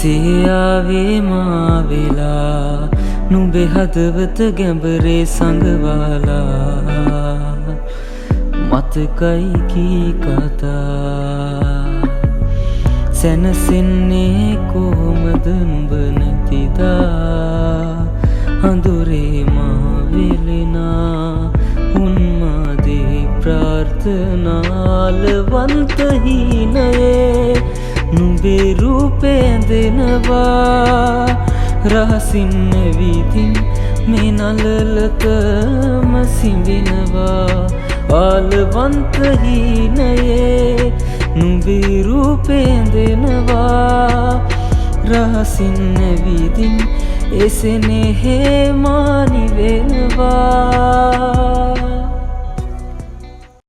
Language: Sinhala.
එසේ ආවේ මා වෙලා නුඹේ හදවත ගැඹරේ සඟවාලා මතකයි කී කතා සැනසෙන්නේ කොහොමද නුඹ නැතිදා හඳුරේ මා වෙලෙනා උන්මාදේ ප්‍රාර්ථනාලවන්ත හීනයේ නුඹේ රූපේ ඇඳෙනවා රහසින් නැවිදින් මේ නළලතම සිඹිනවා ආලවන්ත හීනයේ නුඹේ රූපේ ඇඳෙනවා රහසින් නැවිදින් එසෙනෙහේ මා නිවෙනවා